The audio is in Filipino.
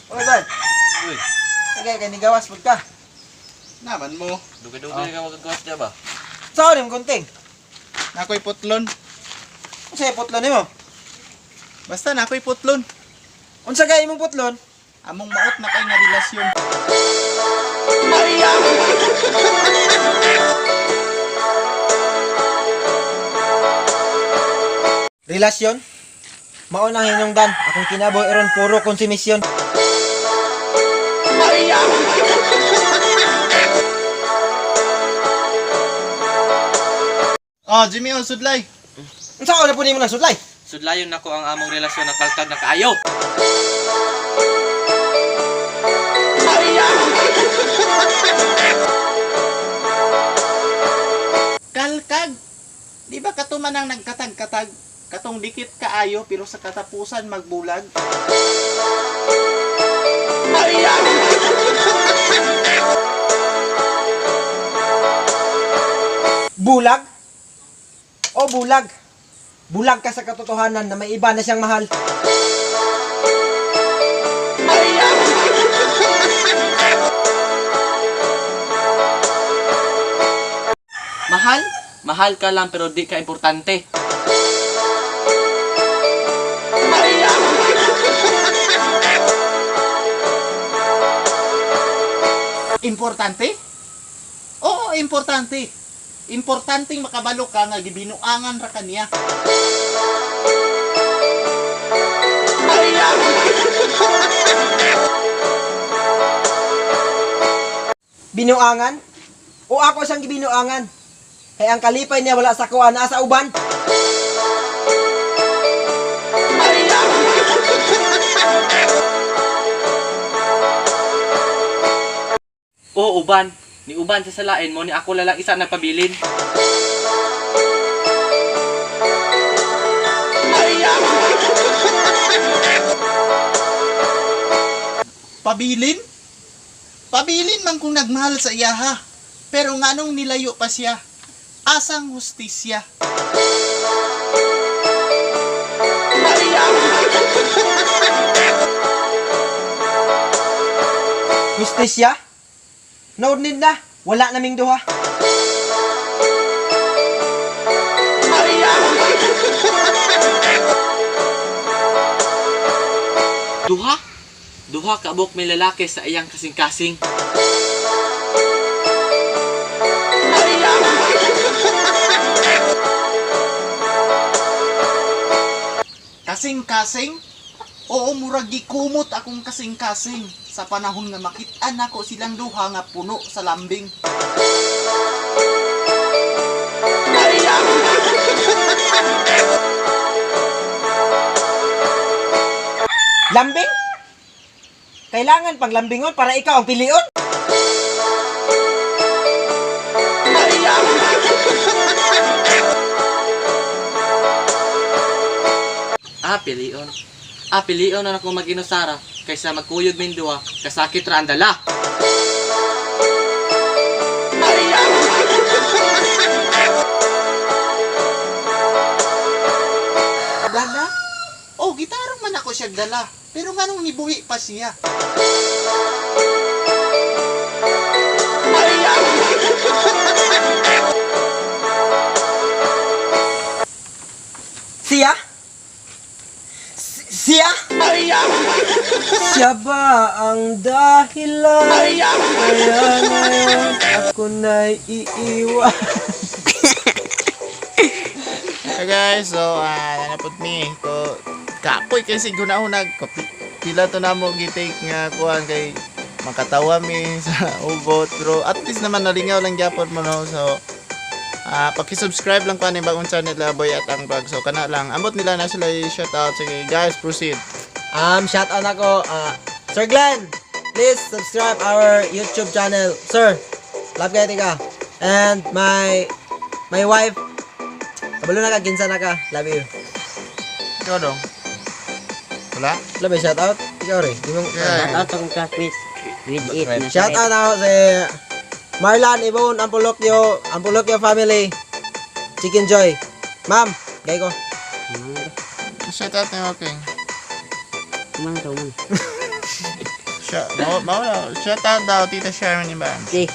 Oy, Bal. Uy, Sige, kay nigawas pud ka. Naman mo. dugay-dugay ka magagawas niya ba? Saan yung kunting? Nakoy putlon. Unsa putlon nimo? Basta nakoy putlon. Unsa gay imong putlon? Among maot na kay nga relasyon. Relasyon? Mao nang hinungdan. Akong kinabuhi iron puro konsumisyon. Oh, Jimmy, oh, sudlay. Unsa na po nimo nagsudlay? Sudlayon nako ang among relasyon na kalkag na kaayo. Kalkag. Di ba katuman ang nagkatag-katag? Katong dikit kaayo pero sa katapusan magbulag. Bulag? O bulag? Bulag ka sa katotohanan na may iba na siyang mahal. Mahal? Mahal ka lang pero di ka importante. Importante? Oo, importante. Importanteng makabalo ka nga gibinuangan ra kaniya. Binuangan? O ako siyang gibinuangan? Kaya ang kalipay niya wala sa kuha na sa uban. Oo, uban. Ni uban sa salain mo ni ako lalang isa nagpabilin. Pabilin? Pabilin man kung nagmahal sa iyaha. Pero nganong nilayo pa siya? Asang hustisya. Justisya? No need na. Wala naming duha. Duha? Duha ka abok may lalaki sa iyang kasing-kasing. Kasing-kasing? Oo, murag gikumot akong kasing-kasing sa panahon nga makit-an ako silang duha nga puno sa lambing. Lambing? Kailangan pang lambingon para ikaw ang pilion? Pilion. Pilion na ako mag-inusara kaysa magkuyog min duha kasakit ra ang dala. Dala? Oh, gitarong man ako siya dala. Pero nganong nibuhi pa siya? Siya? Siya? Siya ba ang dahilan? Kaya ngayon ako na'y iiwan. Hey guys, so nanapot mi ko kapoy kasi gunahunag pila to namo gitake nga kuan kay makatawa mi sa ugot pero at least naman nalingaw lang gyapon mo no. So paki-subscribe lang pa ni bagong channel Boy at ang Vlog. So kana lang ambot nila na sila i-shout out. Sige guys, proceed. Shout out ako, Sir Glenn, please subscribe our YouTube channel. Sir, love kayo tika. And my wife, kabalo na ka, ginsa na ka, love you. Ikaw dong. Wala? Wala ba shout out? Ikaw rin. Yeah. Out ang classmates. Grade 8 na Shout out ako si Marlan, Ibon, Ampulokyo family. Chicken Joy. Ma'am, gay ko. Shout out na okay. Kuman. Siya, mawala. Shout out daw, Tita Sharon Iban. Okay.